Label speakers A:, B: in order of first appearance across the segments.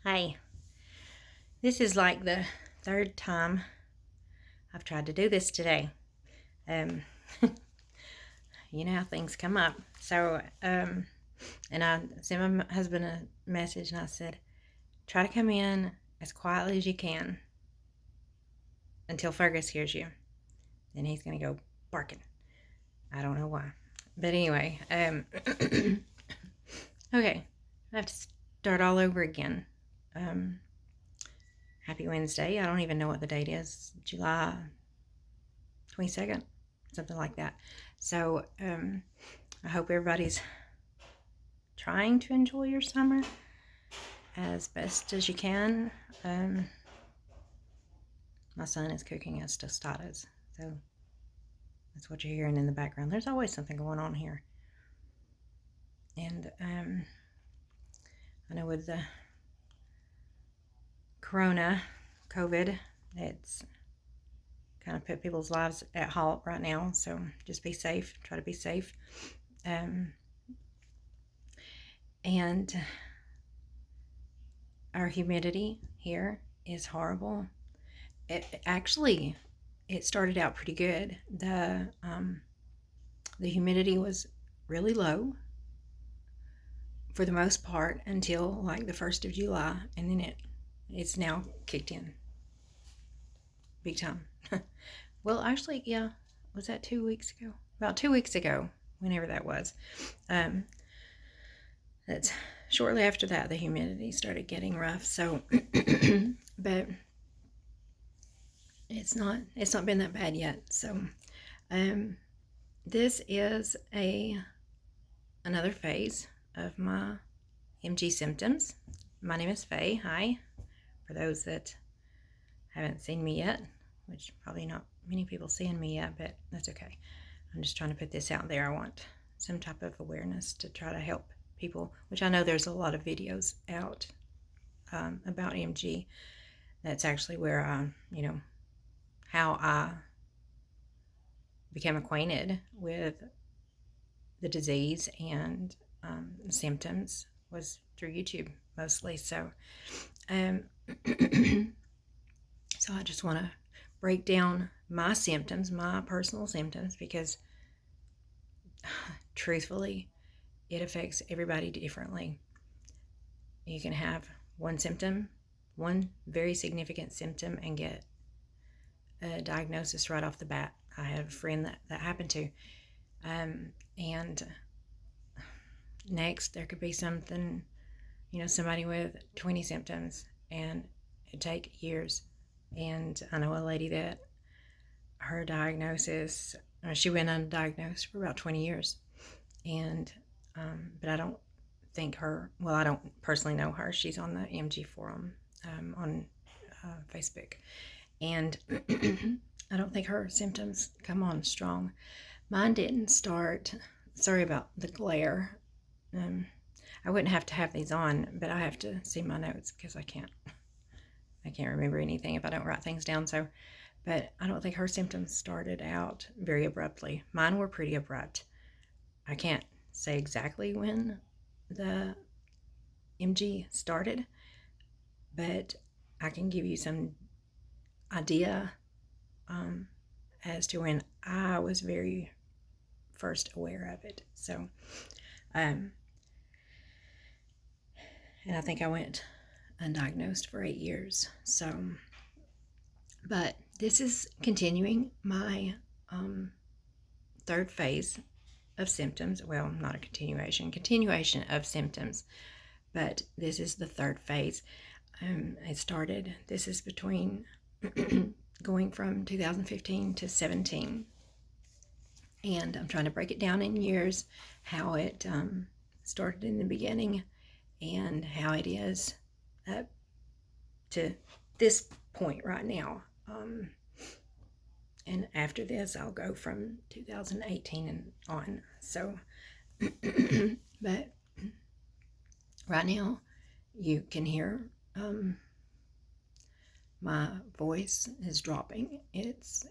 A: Hi. This is like the third time I've tried to do this today. Um, you know how things come up. And I sent my husband a message and I said, try to come in as quietly as you can until Fergus hears you. Then he's going to go barking. I don't know why. But anyway, okay. I have to start all over again. Happy Wednesday. I don't even know what the date is. July 22nd, something like that. So I hope everybody's trying to enjoy your summer as best as you can. My son is cooking us tostadas, so that's what you're hearing in the background. There's always something going on here. And I know with the COVID, it's kind of put people's lives at halt right now. So just be safe. Try to be safe. And our humidity here is horrible. It started out pretty good. The humidity was really low for the most part until like the 1st of July, and then it's now kicked in big time. Well, actually, yeah, was that 2 weeks ago? About 2 weeks ago, whenever that was. That's shortly after that the humidity started getting rough. So, but it's not been that bad yet. So, this is another phase of my MG symptoms. My name is Faye. Hi, for those that haven't seen me yet, which probably not many people seeing me yet, but that's okay. I'm just trying to put this out there. I want some type of awareness to try to help people, which I know there's a lot of videos out about MG. That's actually where how I became acquainted with the disease and symptoms was through YouTube mostly. So, so I just want to break down my symptoms, my personal symptoms, because truthfully, it affects everybody differently. You can have one symptom, one very significant symptom, and get a diagnosis right off the bat. I have a friend that happened to. And next, there could be something, somebody with 20 symptoms, and it'd take years. And I know a lady that her diagnosis, she went undiagnosed for about 20 years. And, but I don't think I don't personally know her. She's on the MG forum on Facebook. And I don't think her symptoms come on strong. Mine didn't start, sorry about the glare. I wouldn't have to have these on, but I have to see my notes because I can't remember anything if I don't write things down. So, but I don't think her symptoms started out very abruptly. Mine were pretty abrupt. I can't say exactly when the MG started, but I can give you some idea as to when I was very first aware of it. So, and I think I went undiagnosed for 8 years. So, but this is continuing my third phase of symptoms. Well, not a continuation of symptoms, but this is the third phase. This is between going from 2015 to 17. And I'm trying to break it down in years, how it started in the beginning and how it is up to this point right now. And after this, I'll go from 2018 and on. So, but right now, you can hear my voice is dropping. It's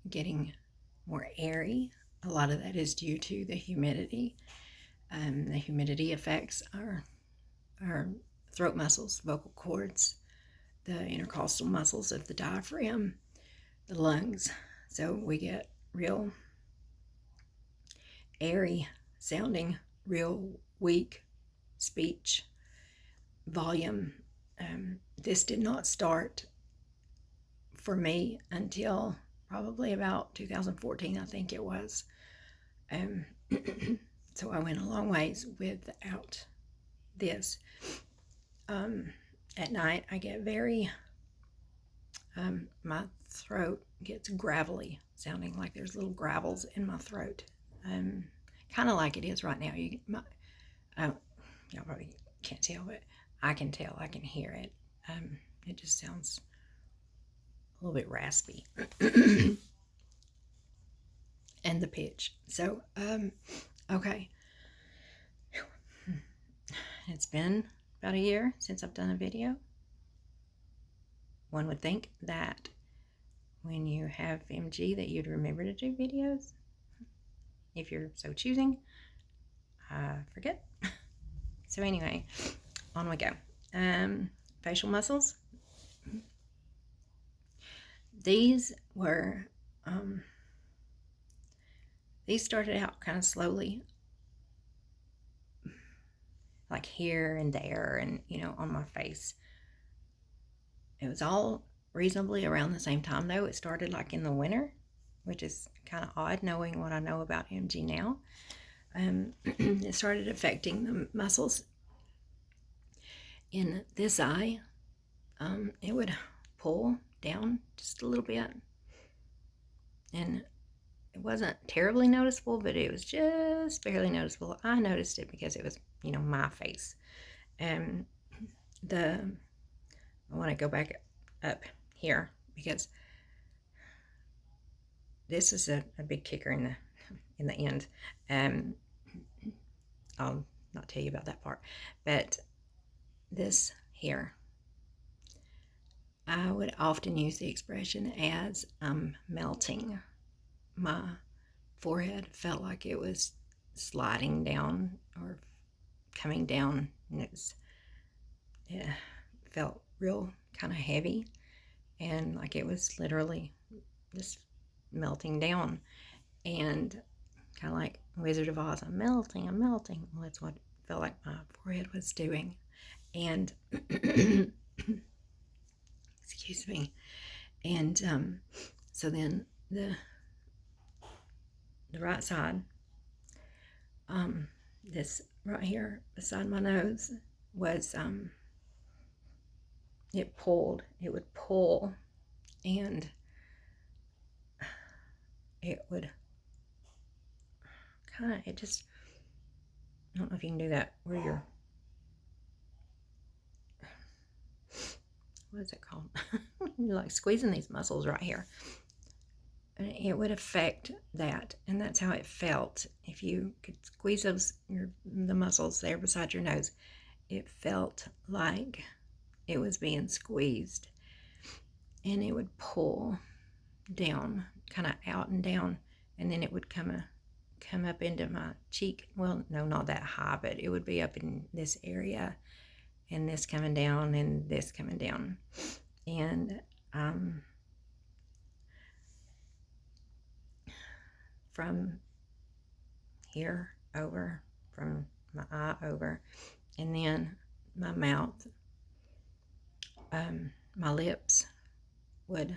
A: getting more airy. A lot of that is due to the humidity. The humidity affects our throat muscles, vocal cords, the intercostal muscles of the diaphragm, the lungs. So we get real airy sounding, real weak speech, volume. This did not start for me until probably about 2014, I think it was. So I went a long ways without this. At night I get very, my throat gets gravelly, sounding like there's little gravels in my throat. Kind of like it is right now. Y'all probably can't tell, but I can tell, I can hear it. It just sounds a little bit raspy. And the pitch. So, okay. It's been about a year since I've done a video. One would think that when you have MG that you'd remember to do videos. If you're so choosing, I forget. So anyway, on we go. Facial muscles. These were, these started out kind of slowly, like here and there and, on my face. It was all reasonably around the same time, though. It started like in the winter, which is kind of odd knowing what I know about MG now. It started affecting the muscles in this eye. It would pull down just a little bit, and it wasn't terribly noticeable, but it was just barely noticeable. I noticed it because it was, my face. I want to go back up here because this is a big kicker in the end. I'll not tell you about that part, but this here, I would often use the expression as melting. My forehead felt like it was sliding down or coming down, and it felt real kind of heavy, and like it was literally just melting down, and kind of like Wizard of Oz, I'm melting. Well, that's what it felt like my forehead was doing. And excuse me. And so then the right side, this right here beside my nose was, it would pull, and it would kind of, I don't know if you can do that where you're, what is it called? You're like squeezing these muscles right here. And it would affect that, and that's how it felt. If you could squeeze the muscles there beside your nose, it felt like it was being squeezed, and it would pull down, kind of out and down, and then it would come up into my cheek. Well, no, not that high, but it would be up in this area, and this coming down, and this coming down, and from here over, from my eye over, and then my mouth, my lips would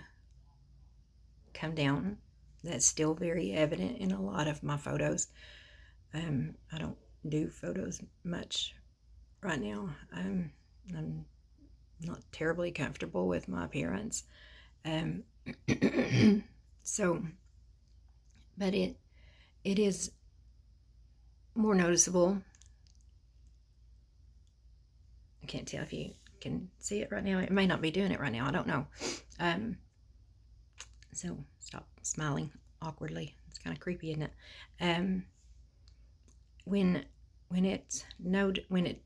A: come down. That's still very evident in a lot of my photos. I don't do photos much right now. I'm not terribly comfortable with my appearance. So, but it is more noticeable. I can't tell if you can see it right now. It may not be doing it right now. I don't know. So stop smiling awkwardly. It's kind of creepy, isn't it? When it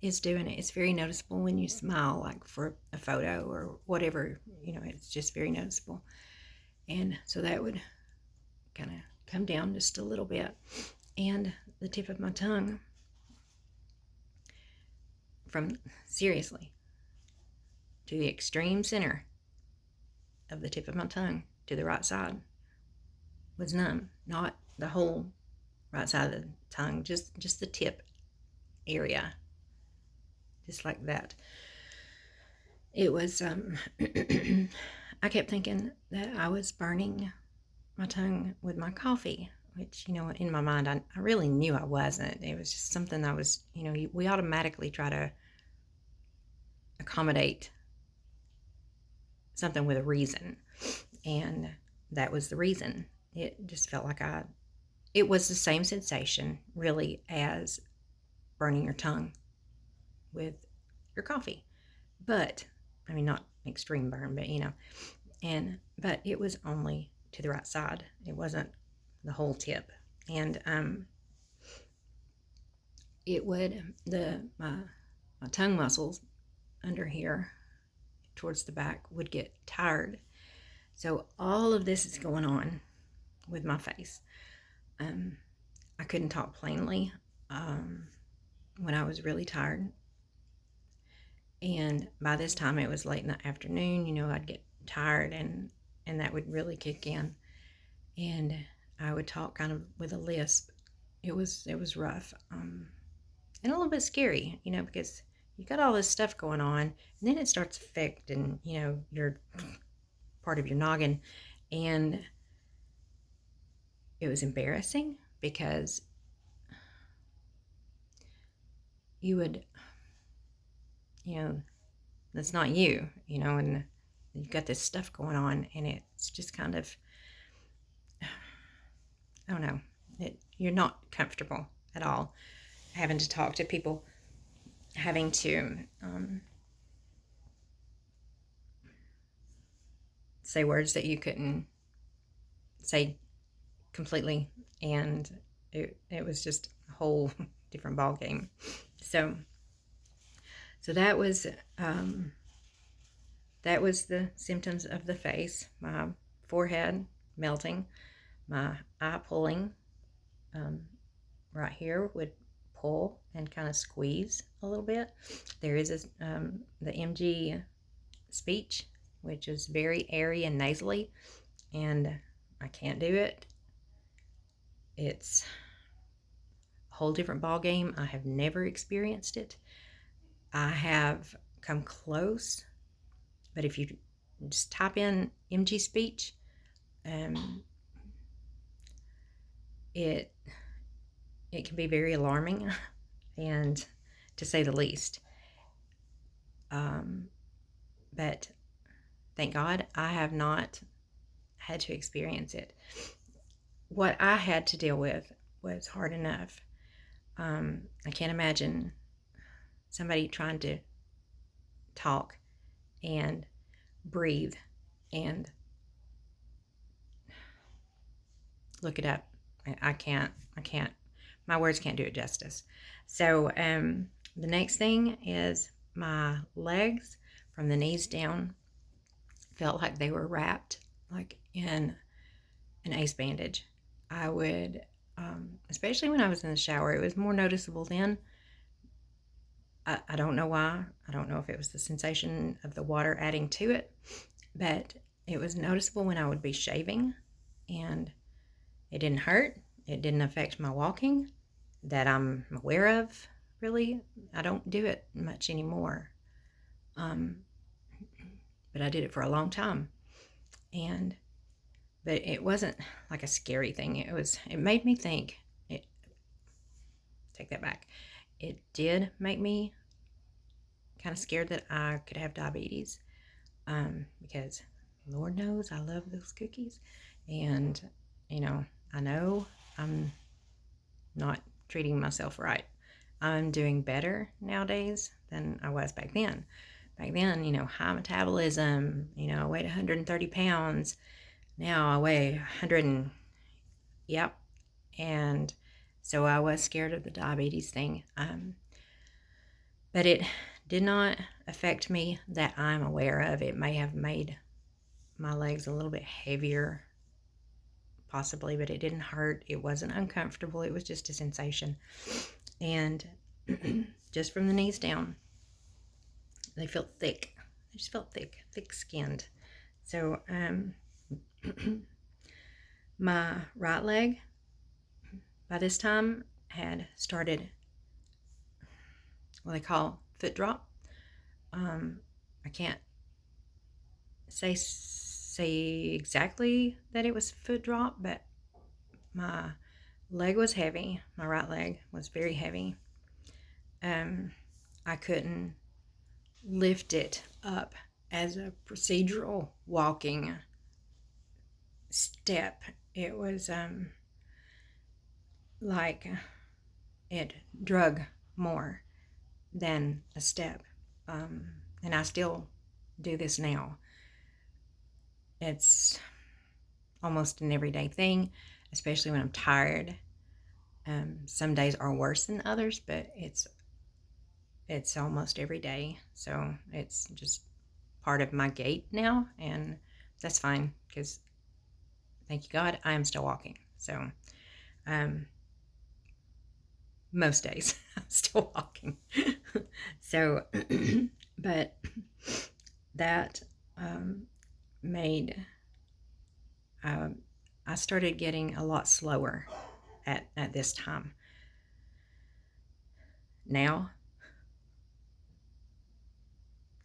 A: is doing it, it's very noticeable when you smile, like for a photo or whatever. It's just very noticeable. And so that would kind of come down just a little bit, and the tip of my tongue, from seriously to the extreme center of the tip of my tongue to the right side was numb. Not the whole right side of the tongue, just the tip area, just like that. It was, I kept thinking that I was burning my tongue with my coffee, which, in my mind, I really knew I wasn't. It was just something I was, we automatically try to accommodate something with a reason. And that was the reason. It just felt like it was the same sensation, really, as burning your tongue with your coffee. But, not extreme burn, but, but it was only to the right side. It wasn't the whole tip. And it would, my tongue muscles under here towards the back would get tired. So all of this is going on with my face. I couldn't talk plainly when I was really tired. And by this time it was late in the afternoon, I'd get tired and that would really kick in. And I would talk kind of with a lisp. It was rough. And a little bit scary, because you got all this stuff going on, and then it starts affecting, your part of your noggin. And it was embarrassing because you would, that's not you, and you've got this stuff going on, and it's just kind of, I don't know, you're not comfortable at all having to talk to people, having to say words that you couldn't say completely, and it was just a whole different ball game. So that was the symptoms of the face. My forehead melting, my eye pulling, right here would pull and kind of squeeze a little bit. There is the MG speech, which is very airy and nasally, and I can't do it. It's a whole different ball game. I have never experienced it. I have come close, but if you just type in MG speech, it can be very alarming, and to say the least. But thank God I have not had to experience it. What I had to deal with was hard enough. I can't imagine somebody trying to talk and breathe and look it up. I can't. My words can't do it justice. So the next thing is my legs from the knees down felt like they were wrapped like in an ace bandage. I would, especially when I was in the shower, it was more noticeable then. I don't know why. I don't know if it was the sensation of the water adding to it, but it was noticeable when I would be shaving, and it didn't hurt. It didn't affect my walking that I'm aware of, really. I don't do it much anymore. But I did it for a long time. But it wasn't like a scary thing. It made me think. Take that back. It did make me kind of scared that I could have diabetes, because Lord knows I love those cookies, and I know I'm not treating myself right. I'm doing better nowadays than I was back then. Back then, high metabolism, I weighed 130 pounds. Now I weigh 100 and, yep. And so I was scared of the diabetes thing. But it did not affect me that I'm aware of. It may have made my legs a little bit heavier, possibly, but it didn't hurt. It wasn't uncomfortable. It was just a sensation. And just from the knees down, they felt thick. I just felt thick skinned. So my right leg by this time had started what they call foot drop. I can't say exactly that it was foot drop, but my leg was heavy. My right leg was very heavy. I couldn't lift it up as a procedural walking step. It was like it drug more than a step. And I still do this now. It's almost an everyday thing, especially when I'm tired. Some days are worse than others, but it's almost every day. So it's just part of my gait now, and that's fine because thank you God, I am still walking. So most days I'm still walking. So, but that made I started getting a lot slower at this time. Now,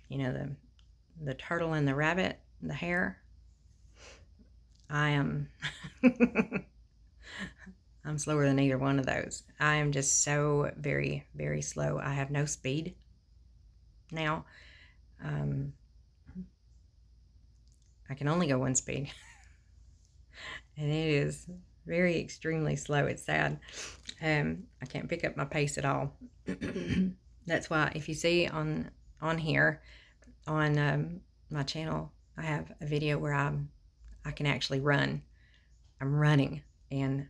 A: you know, the turtle and the rabbit, the hare, I am I'm slower than either one of those. I am just so very, very slow. I have no speed now. I can only go one speed. And it is very extremely slow. It's sad. I can't pick up my pace at all. That's why if you see on here on my channel, I have a video where I can actually run. I'm running, and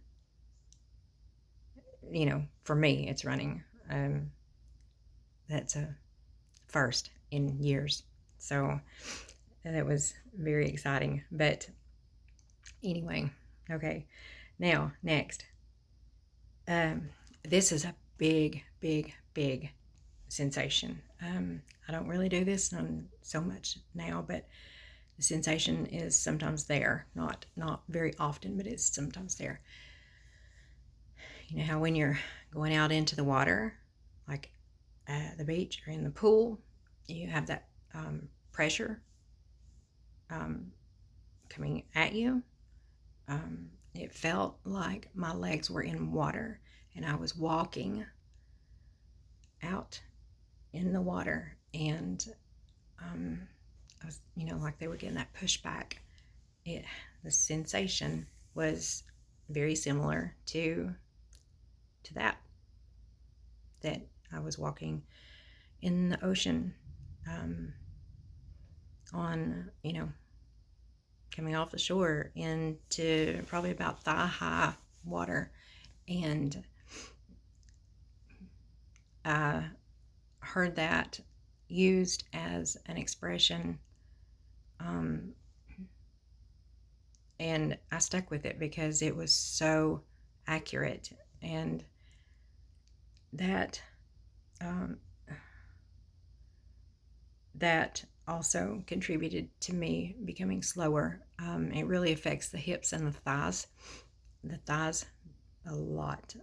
A: you know, for me, it's running. That's a first in years. So that was very exciting. But anyway, okay. Now, next. This is a big sensation. I don't really do this so much now, but the sensation is sometimes there. Not very often, but it's sometimes there. You know how when you're going out into the water, like at the beach or in the pool, you have that pressure coming at you. It felt like my legs were in water, and I was walking out in the water, and I was, you know, like they were getting that pushback. The sensation was very similar to that I was walking in the ocean, on, you know, coming off the shore into probably about thigh high water. And I heard that used as an expression, and I stuck with it because it was so accurate. And that that also contributed to me becoming slower. It really affects the hips and the thighs a lot.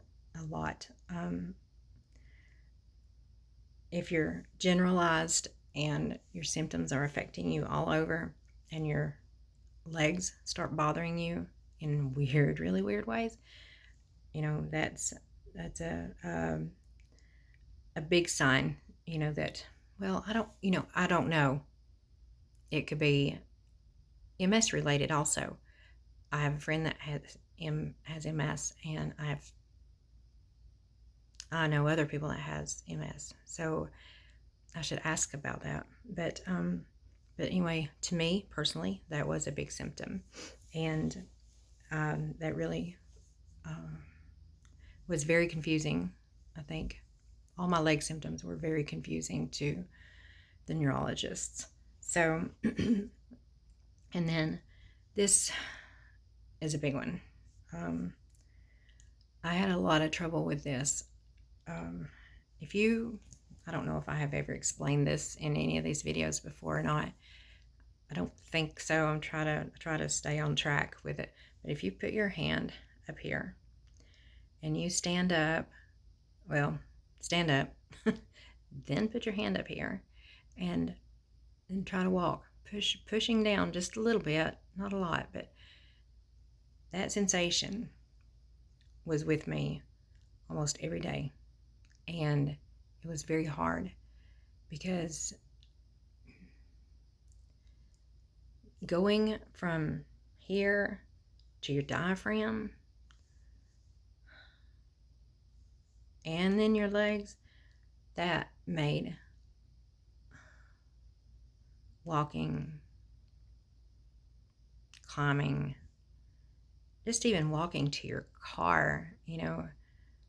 A: If you're generalized and your symptoms are affecting you all over, and your legs start bothering you in really weird ways, you know, that's a big sign, you know, that, well, I don't know. It could be MS related also. I have a friend that has MS, and I know other people that has MS. So I should ask about that. But anyway, to me personally, that was a big symptom, and that really was very confusing. I think all my leg symptoms were very confusing to the neurologists. So, and then this is a big one. I had a lot of trouble with this. If you I don't know if I have ever explained this in any of these videos before or not. I don't think so. I'm try to stay on track with it. But if you put your hand up here and you stand up, well, stand up, then put your hand up here and try to walk, pushing down just a little bit, not a lot, but that sensation was with me almost every day. And it was very hard because going from here to your diaphragm and then your legs, that made walking, climbing, just even walking to your car,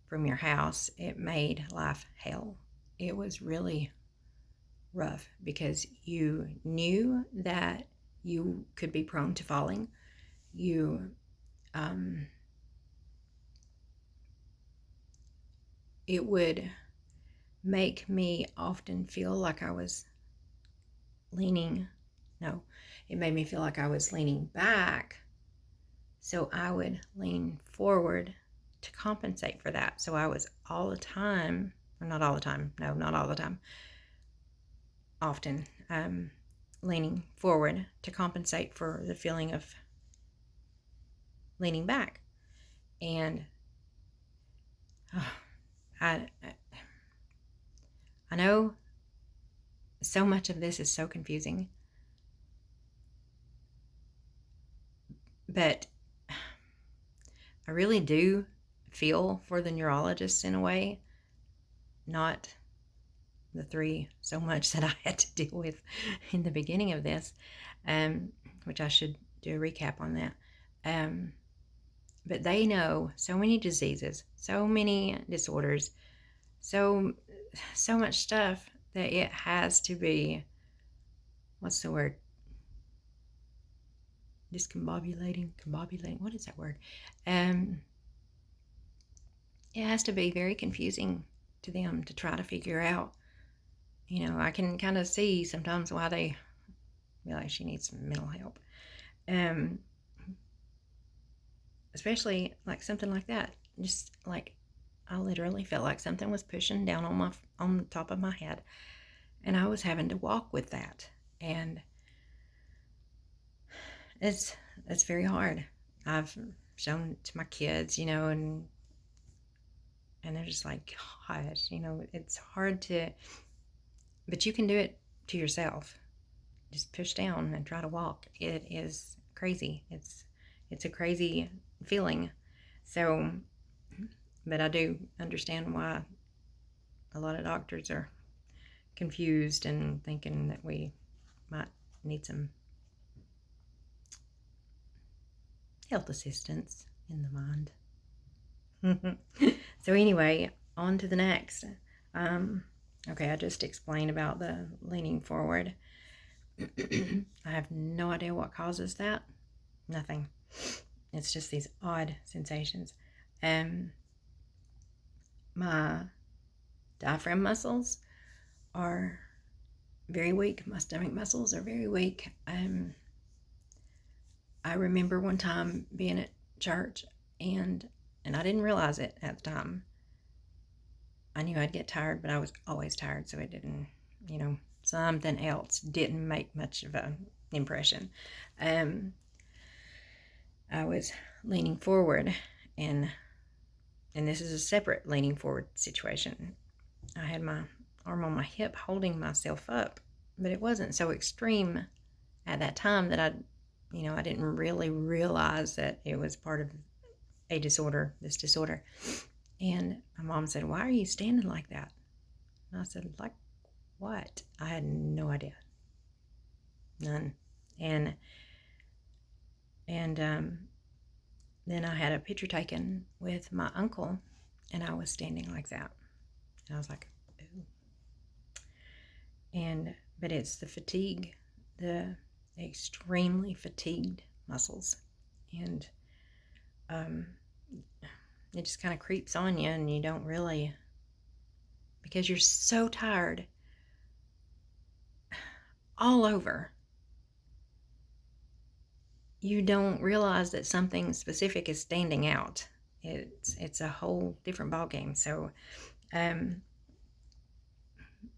A: from your house, it made life hell. It was really rough because you knew that you could be prone to falling. It would make me often feel like I was it made me feel like I was leaning back. So I would lean forward to compensate for that. So I was all the time, or not all the time, no, not all the time, often leaning forward to compensate for the feeling of leaning back. And I know so much of this is so confusing, but I really do feel for the neurologists in a way, not the three so much that I had to deal with in the beginning of this, which I should do a recap on that. But they know so many diseases, so many disorders, so much stuff that it has to be, what's the word? Combobulating, what is that word? It has to be very confusing to them to try to figure out. I can kind of see sometimes why they be like, she needs some mental help. Especially like something like that. Just like I literally felt like something was pushing down on the top of my head, and I was having to walk with that. And it's very hard. I've shown to my kids, and they're just like, gosh, it's hard to, but you can do it to yourself. Just push down and try to walk. It is crazy. It's a crazy feeling. So, but I do understand why a lot of doctors are confused and thinking that we might need some health assistance in the mind. So anyway, on to the next. Okay, I just explained about the leaning forward. I have no idea what causes that. Nothing. It's just these odd sensations. My diaphragm muscles are very weak. My stomach muscles are very weak. I remember one time being at church and I didn't realize it at the time. I knew I'd get tired, but I was always tired, so it didn't, something else didn't make much of an impression. I was leaning forward, and this is a separate leaning forward situation. I had my arm on my hip holding myself up, but it wasn't so extreme at that time that I didn't really realize that it was part of this disorder. And my mom said, "Why are you standing like that?" And I said, "Like what?" I had no idea. None. And then I had a picture taken with my uncle, and I was standing like that. And I was like, "Ooh." But it's the fatigue, the extremely fatigued muscles. And it just kind of creeps on you, and you don't really because you're so tired all over. You don't realize that something specific is standing out. It's a whole different ballgame. So, you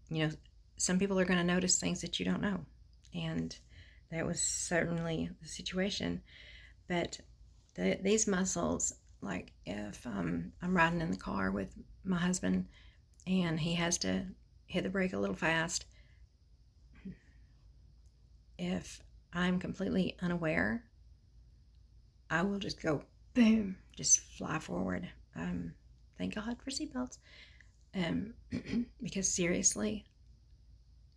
A: know, some people are going to notice things that you don't know, and that was certainly the situation. But these muscles, like if I'm riding in the car with my husband and he has to hit the brake a little fast, if I'm completely unaware, I will just go boom, just fly forward. Thank God for seatbelts. Because seriously,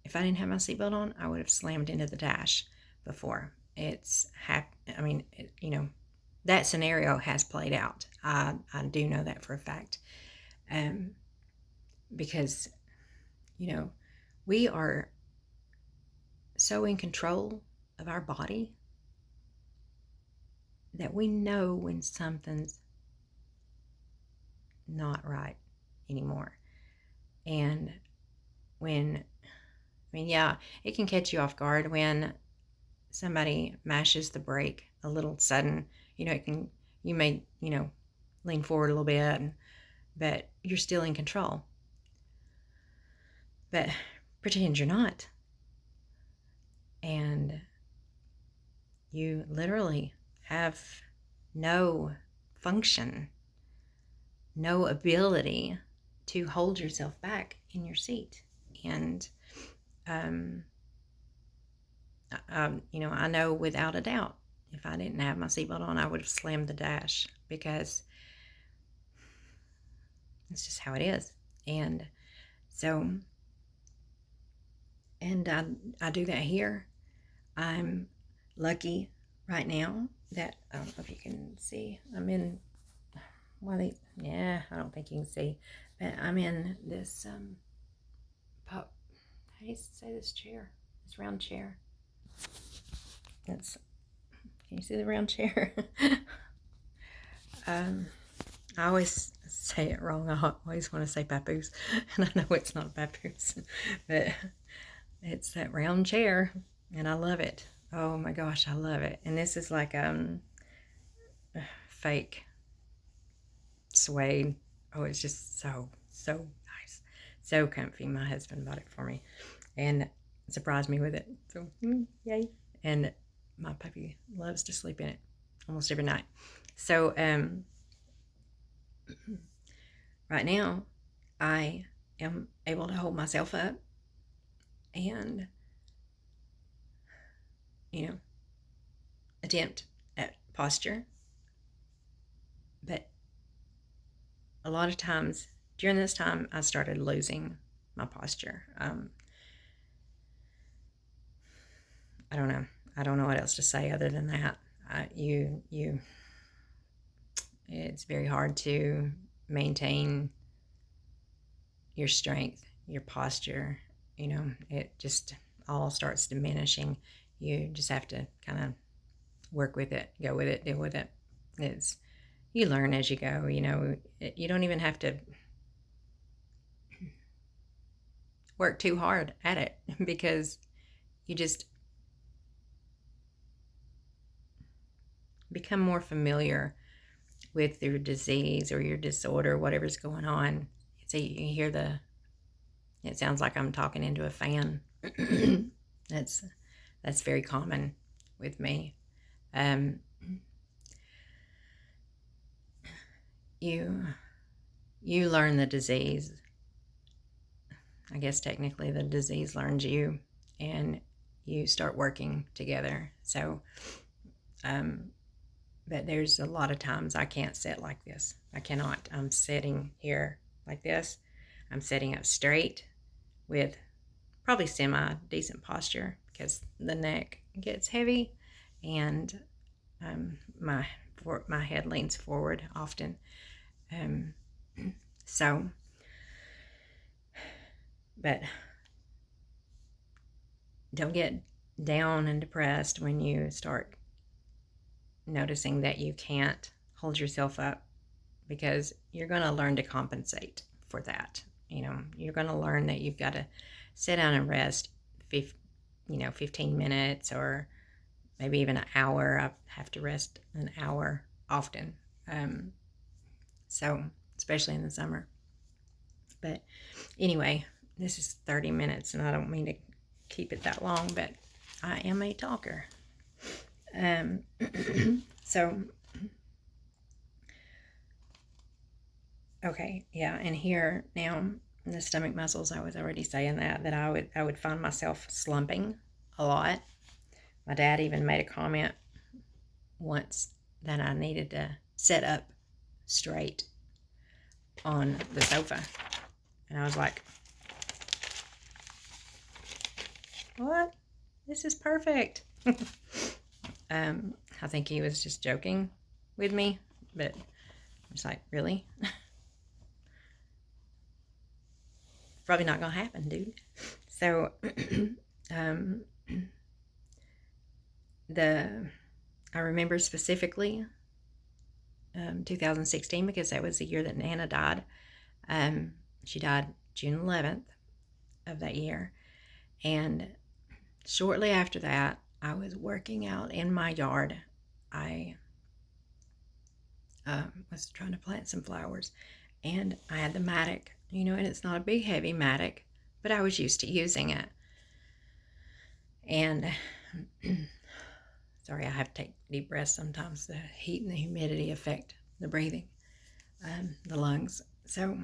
A: if I didn't have my seatbelt on, I would have slammed into the dash before. That scenario has played out. I do know that for a fact. Because, we are so in control of our body that we know when something's not right anymore. And it can catch you off guard when somebody mashes the brake a little sudden. You may lean forward a little bit, but you're still in control. But pretend you're not. And you literally have no function, no ability to hold yourself back in your seat. And, I know without a doubt, if I didn't have my seatbelt on, I would have slammed the dash, because it's just how it is. And so, I do that here. I'm lucky right now that, I don't know if you can see, I'm in, I don't think you can see, but I'm in this, how do you say this chair? This round chair. Can you see the round chair? I always say it wrong. I always want to say papoose, and I know it's not papoose, but it's that round chair, and I love it. Oh my gosh, I love it. And this is like fake suede. Oh, it's just so nice, so comfy. My husband bought it for me and surprised me with it, so yay. And my puppy loves to sleep in it almost every night. So right now I am able to hold myself up and attempt at posture. But a lot of times during this time, I started losing my posture. I don't know. I don't know what else to say other than that. It's very hard to maintain your strength, your posture. It just all starts diminishing. You just have to kind of work with it, go with it, deal with it. You learn as you go. You don't even have to work too hard at it, because you just become more familiar with your disease or your disorder, whatever's going on. So you hear it sounds like I'm talking into a fan. That's very common with me. You learn the disease. I guess technically the disease learns you, and you start working together. So, but there's a lot of times I can't sit like this. I cannot. I'm sitting here like this. I'm sitting up straight with probably semi-decent posture, because the neck gets heavy and my head leans forward often. But don't get down and depressed when you start noticing that you can't hold yourself up, because you're going to learn to compensate for that. you're going to learn that you've got to sit down and rest 15 minutes or maybe even an hour. I have to rest an hour often. So, especially in the summer. But anyway, this is 30 minutes, and I don't mean to keep it that long, but I am a talker. So, okay, yeah, and here now, the stomach muscles, I was already saying that I would find myself slumping a lot. My dad even made a comment once that I needed to sit up straight on the sofa. And I was like, what? This is perfect. I think he was just joking with me, but I was like, really? Probably not gonna happen, dude. So I remember specifically 2016, because that was the year that Nana died. She died June 11th of that year, and shortly after that, I was working out in my yard. I was trying to plant some flowers, and I had the mattock, and it's not a big heavy mattock, but I was used to using it. And sorry, I have to take deep breaths sometimes. The heat and the humidity affect the breathing, the lungs. So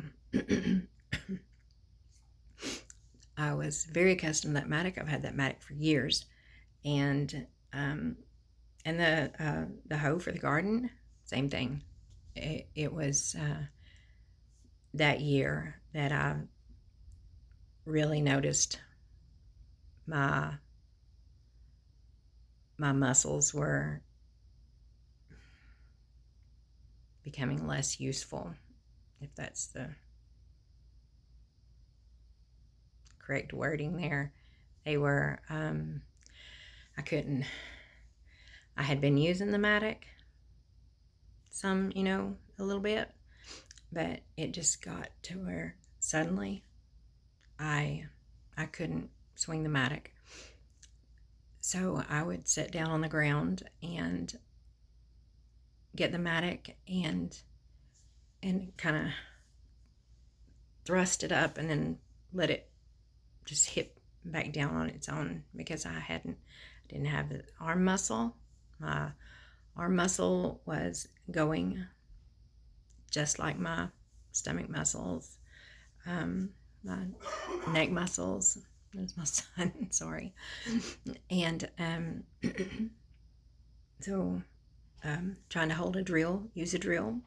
A: I was very accustomed to that mattock. I've had that mattock for years, and the hoe for the garden, same thing. It was that year that I really noticed my muscles were becoming less useful, if that's the correct wording there. They were, I had been using the mattock some, a little bit, but it just got to where suddenly I couldn't swing the mattock. So I would sit down on the ground and get the mattock and kind of thrust it up and then let it just hit back down on its own, because I didn't have the arm muscle. My arm muscle was going just like my stomach muscles, my neck muscles. There's my son, sorry. And so trying to hold a drill, use a drill,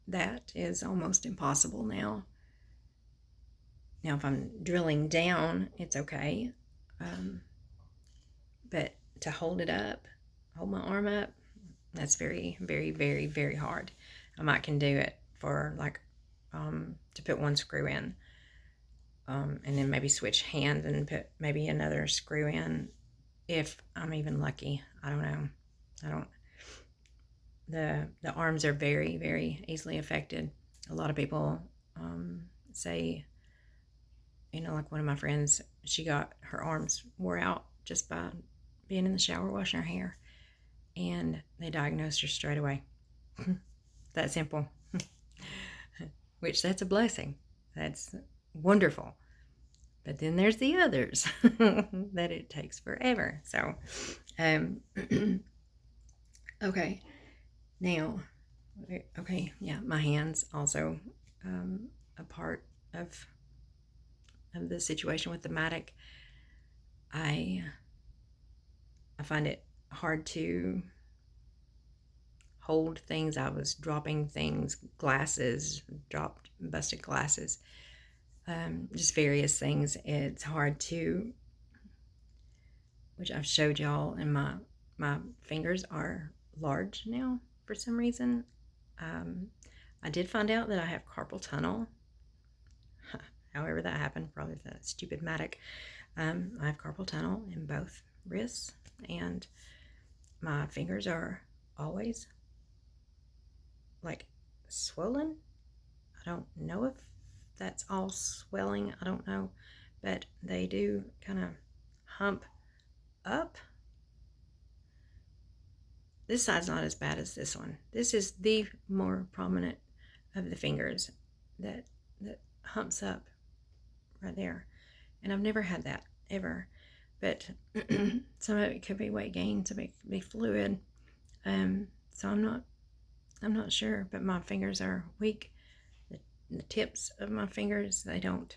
A: that is almost impossible now. Now, if I'm drilling down, it's okay. But to hold it up, hold my arm up, that's very, very, very, very hard. I can do it for to put one screw in, and then maybe switch hands and put maybe another screw in, if I'm even lucky. I don't know. The arms are very, very easily affected. A lot of people say, like one of my friends, she got her arms wore out just by being in the shower washing her hair, and they diagnosed her straight away. That simple. Which, that's a blessing. That's wonderful. But then there's the others that it takes forever. So, okay. Now, okay, yeah, my hands also a part of the situation with the mattock. I find it hard to hold things. I was dropping things, busted glasses, just various things. It's hard to, which I've showed y'all, and my fingers are large now for some reason. I did find out that I have carpal tunnel. However that happened, probably the stupid mattock. I have carpal tunnel in both wrists, and my fingers are always like swollen. I don't know if that's all swelling. I don't know, but they do kind of hump up. This side's not as bad as this one. This is the more prominent of the fingers that humps up right there. And I've never had that ever. But some of it could be weight gain, some of it could be fluid. So I'm not sure, but my fingers are weak. The tips of my fingers, they don't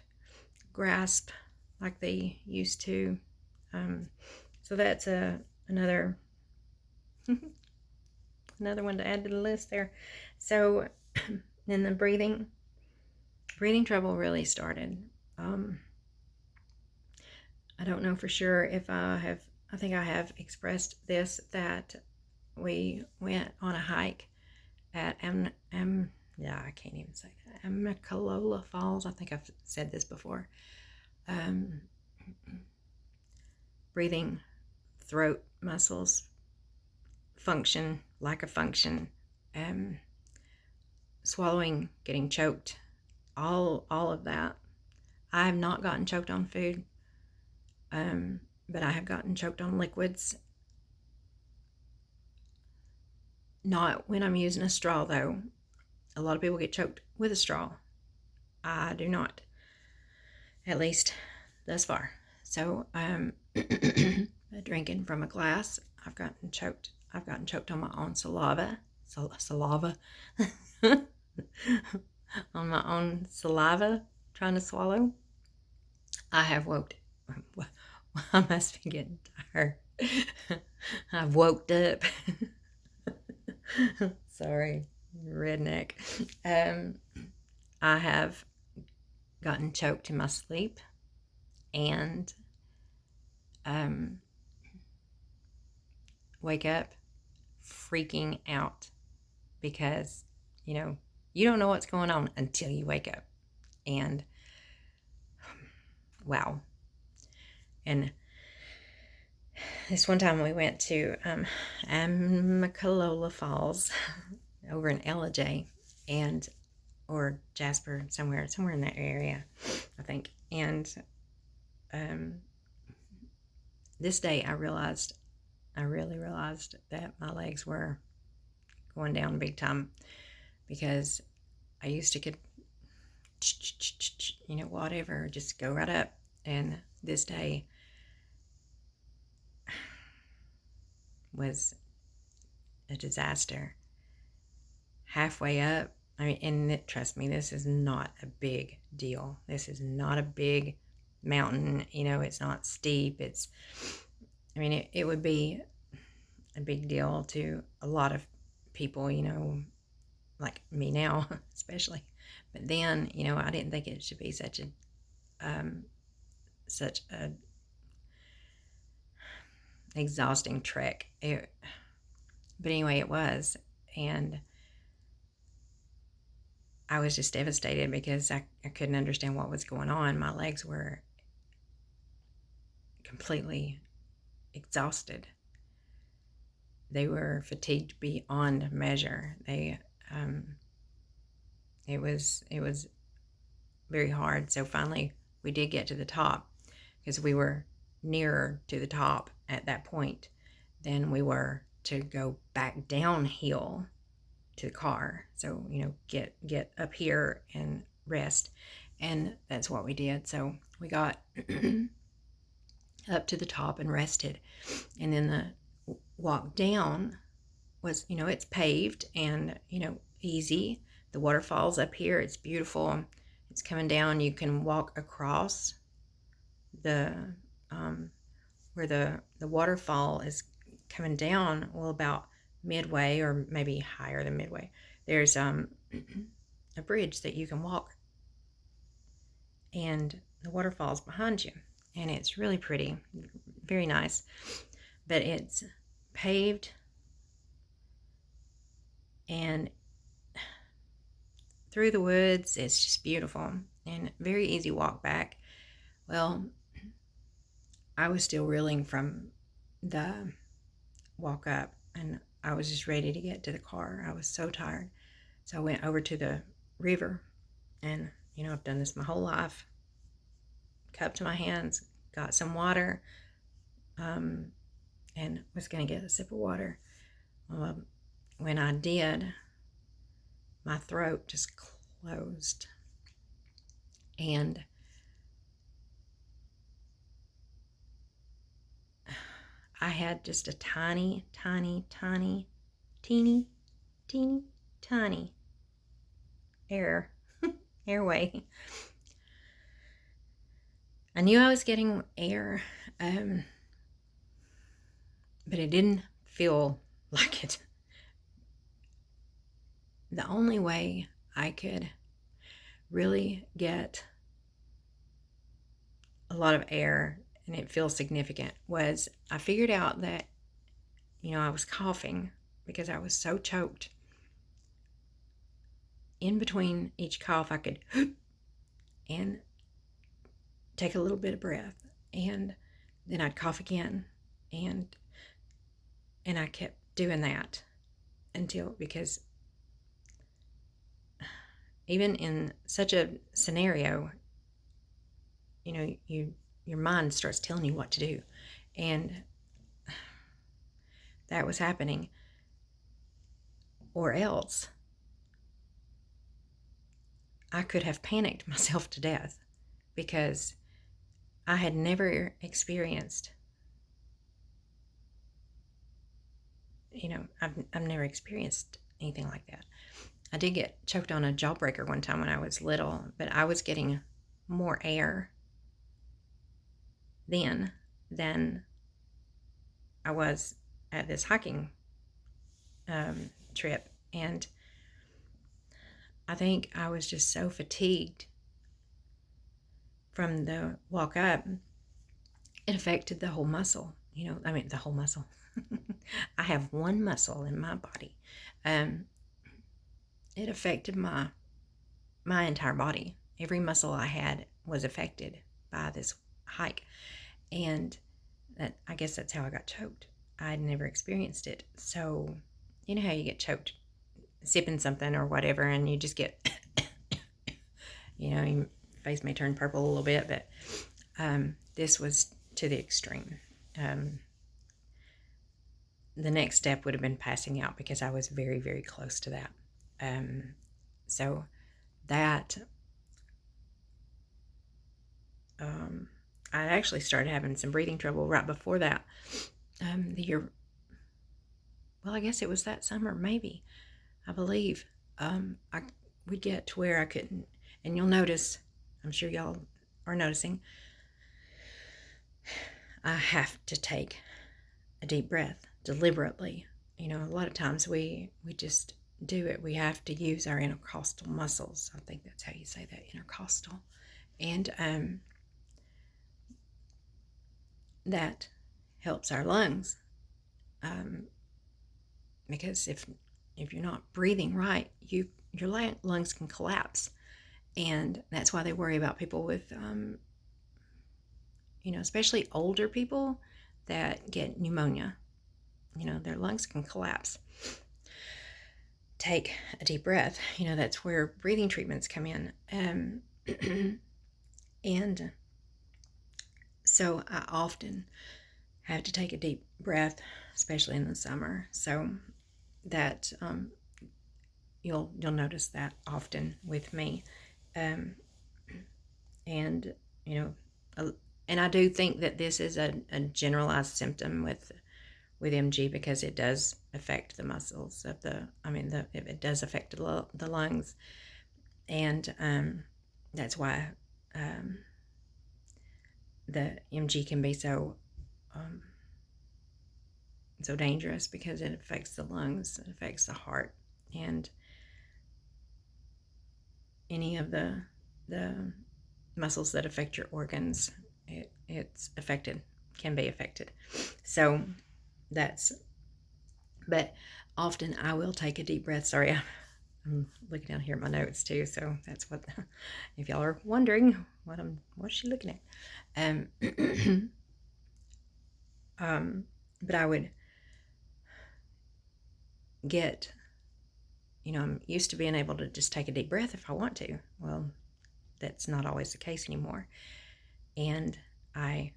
A: grasp like they used to. So that's another another one to add to the list there. So then the breathing trouble really started. I don't know for sure if I think I have expressed this, that we went on a hike at I can't even say that. Amicalola Falls. I think I've said this before. Breathing, throat muscles, function, lack of function, swallowing, getting choked, all of that. I have not gotten choked on food, but I have gotten choked on liquids. Not when I'm using a straw, though. A lot of people get choked with a straw. I do not, at least thus far. So drinking from a glass, I've gotten choked. I've gotten choked on my own saliva. On my own saliva, trying to swallow. I have woked. I must be getting tired. I've woked up. Sorry, redneck. I have gotten choked in my sleep, and wake up freaking out because, you don't know what's going on until you wake up. And wow. And this one time we went to Amicalola Falls over in LJ or Jasper, somewhere in that area, I think. And this day I really realized that my legs were going down big time, because I used to get, whatever, just go right up. And this day was a disaster. Halfway up, trust me, this is not a big deal. This is not a big mountain. It's not steep. It would be a big deal to a lot of people, like me now, especially. But then, I didn't think it should be such a exhausting trek. But anyway, it was. And I was just devastated because I couldn't understand what was going on. My legs were completely exhausted. They were fatigued beyond measure. It was very hard. So finally we did get to the top, because we were nearer to the top at that point than we were to go back downhill to the car. So, get up here and rest. And that's what we did. So we got up to the top and rested. And then the walk down was, it's paved and, easy. The waterfall's up here. It's beautiful. It's coming down. You can walk across the where the waterfall is coming down. Well, about midway, or maybe higher than midway, there's a bridge that you can walk, and the waterfall's behind you, and it's really pretty, very nice. But it's paved and through the woods. It's just beautiful and very easy walk back. Well, I was still reeling from the walk up, and I was just ready to get to the car. I was so tired. So I went over to the river and I've done this my whole life. Cup to my hands, got some water, and was going to get a sip of water. When I did, my throat just closed. And I had just a teeny, tiny airway. I knew I was getting air, but it didn't feel like it. The only way I could really get a lot of air and it feels significant was I figured out that, I was coughing because I was so choked. In between each cough, I could and take a little bit of breath, and then I'd cough again, and I kept doing that because even in such a scenario, your mind starts telling you what to do, and that was happening, or else I could have panicked myself to death because I had never experienced, I've never experienced anything like that. I did get choked on a jawbreaker one time when I was little, but I was getting more air then than I was at this hiking trip. And I think I was just so fatigued from the walk up, it affected the whole muscle. The whole muscle. I have one muscle in my body. It affected my entire body. Every muscle I had was affected by this hike. And I guess that's how I got choked. I had never experienced it. So, you know how you get choked sipping something or whatever, and you just get, your face may turn purple a little bit, but this was to the extreme. The next step would have been passing out because I was very, very close to that. So that I actually started having some breathing trouble right before that. The year, well, I guess it was that summer, maybe, I believe. I would get to where I couldn't, and you'll notice, I'm sure y'all are noticing, I have to take a deep breath deliberately. A lot of times we just do it. We have to use our intercostal muscles. I think that's how you say that, intercostal. And that helps our lungs. Because if you're not breathing right, your lungs can collapse. And that's why they worry about people with, especially older people that get pneumonia. Their lungs can collapse. Take a deep breath. That's where breathing treatments come in. And so I often have to take a deep breath, especially in the summer. So that you'll notice that often with me. And I do think that this is a generalized symptom with MG because it does affect the muscles of it does affect the lungs, and that's why the MG can be so dangerous, because it affects the lungs, it affects the heart, and any of the muscles that affect your organs, it's affected, can be affected. So but often I will take a deep breath. Sorry, I'm looking down here at my notes too, so that's what, if y'all are wondering what's she looking at? But I would get, I'm used to being able to just take a deep breath if I want to. Well, that's not always the case anymore. And I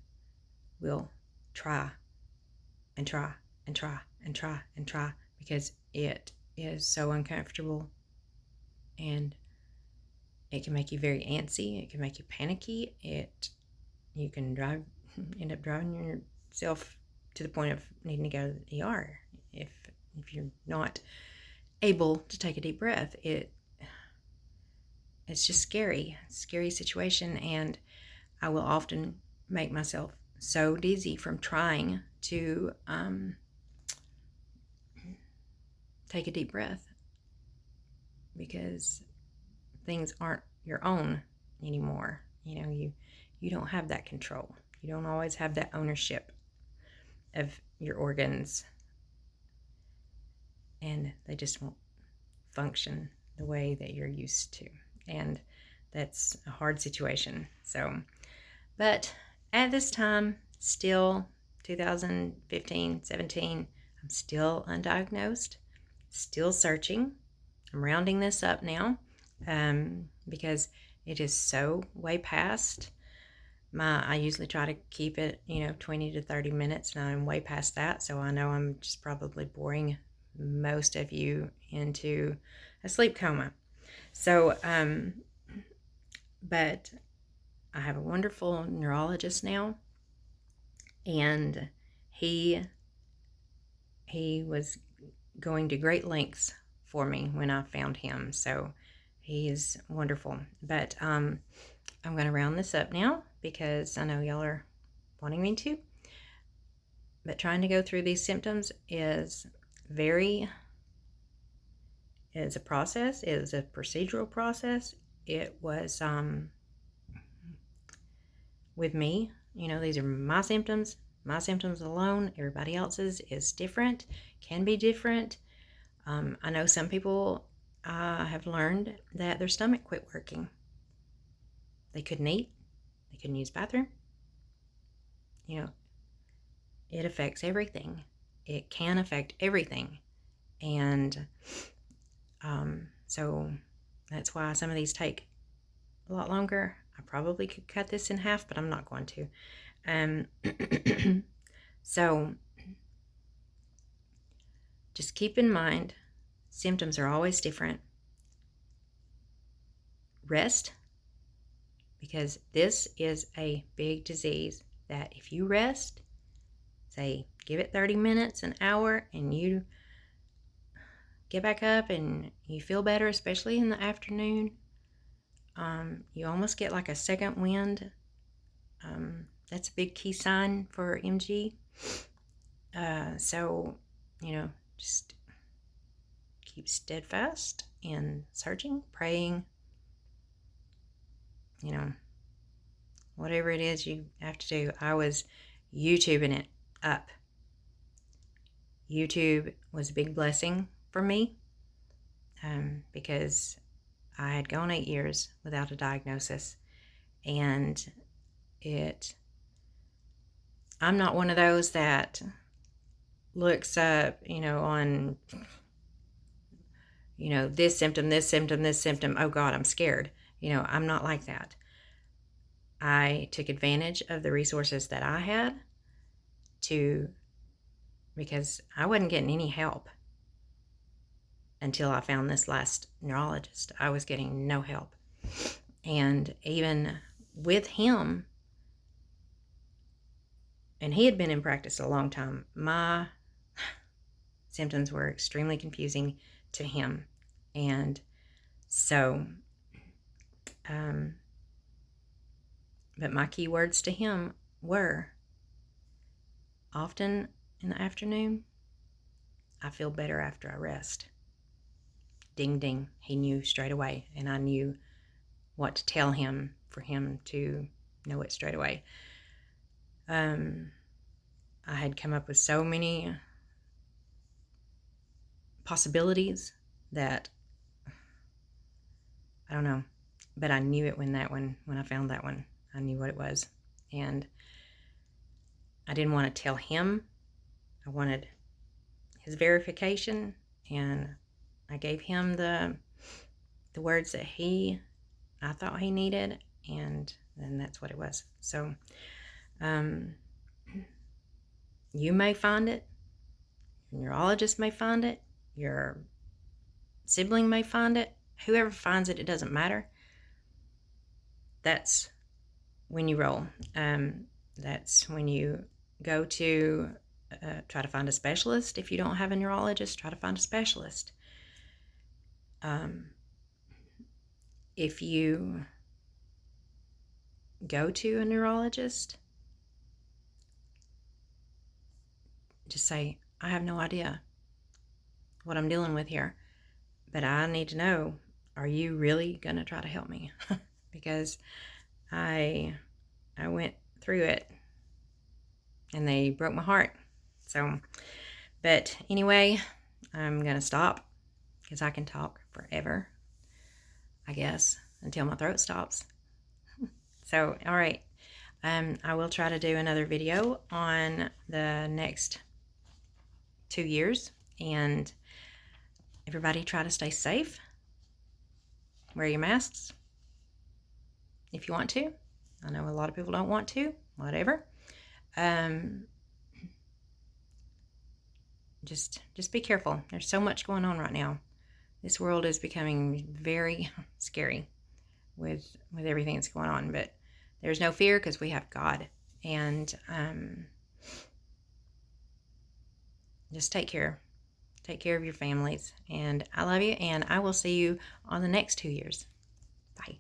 A: will try and try and try and try and try, because it is so uncomfortable, and it can make you very antsy. It can make you panicky. You can end up driving yourself to the point of needing to go to the ER if you're not able to take a deep breath. It's just scary situation, and I will often make myself so dizzy from trying to take a deep breath, because things aren't your own anymore. You don't have that control. You don't always have that ownership of your organs, and they just won't function the way that you're used to. And that's a hard situation. But at this time, still 2015, 17, I'm still undiagnosed, still searching. I'm rounding this up now because it is so way past I usually try to keep it, 20 to 30 minutes, and I'm way past that. So I know I'm just probably boring most of you into a sleep coma. So, but I have a wonderful neurologist now, and he was going to great lengths for me when I found him. So he is wonderful. But I'm going to round this up now, because I know y'all are wanting me to. But trying to go through these symptoms is a process. It is a procedural process. It was with me, these are my symptoms alone. Everybody else's is different, can be different. I know some people have learned that their stomach quit working. They couldn't eat. They couldn't use the bathroom. It affects everything. It can affect everything. And so that's why some of these take a lot longer. I probably could cut this in half, but I'm not going to. So just keep in mind, symptoms are always different. Rest, because this is a big disease that if you rest, say, give it 30 minutes, an hour, and you get back up and you feel better, especially in the afternoon, you almost get like a second wind. That's a big key sign for MG. So, just keep steadfast in searching, praying, whatever it is you have to do. I was YouTubing it up. YouTube was a big blessing for me because I had gone 8 years without a diagnosis, and I'm not one of those that looks up, on, this symptom, this symptom, this symptom. Oh God, I'm scared. I'm not like that. I took advantage of the resources that I had because I wasn't getting any help until I found this last neurologist. I was getting no help. And even with him, and he had been in practice a long time, my symptoms were extremely confusing to him. And so, but my key words to him were, often in the afternoon, I feel better after I rest. Ding, ding. He knew straight away, and I knew what to tell him for him to know it straight away. I had come up with so many possibilities that I don't know, but I knew it when I found that one. I knew what it was, and I didn't want to tell him. I wanted his verification, and I gave him the words that I thought he needed, and then that's what it was. So you may find it, your neurologist may find it, your sibling may find it, whoever finds it, it doesn't matter. That's when you roll. That's when you go to try to find a specialist. If you don't have a neurologist, try to find a specialist. If you go to a neurologist, just say, I have no idea what I'm dealing with here, but I need to know, are you really going to try to help me? Because I went through it and they broke my heart. So, but anyway, I'm going to stop because I can talk forever, I guess, until my throat stops. So, all right. I will try to do another video on the next 2 years, and everybody try to stay safe. Wear your masks if you want to. I know a lot of people don't want to, whatever. Just be careful. There's so much going on right now. This world is becoming very scary with everything that's going on, but there's no fear because we have God. And just take care of your families, and I love you, and I will see you on the next 2 years. Bye.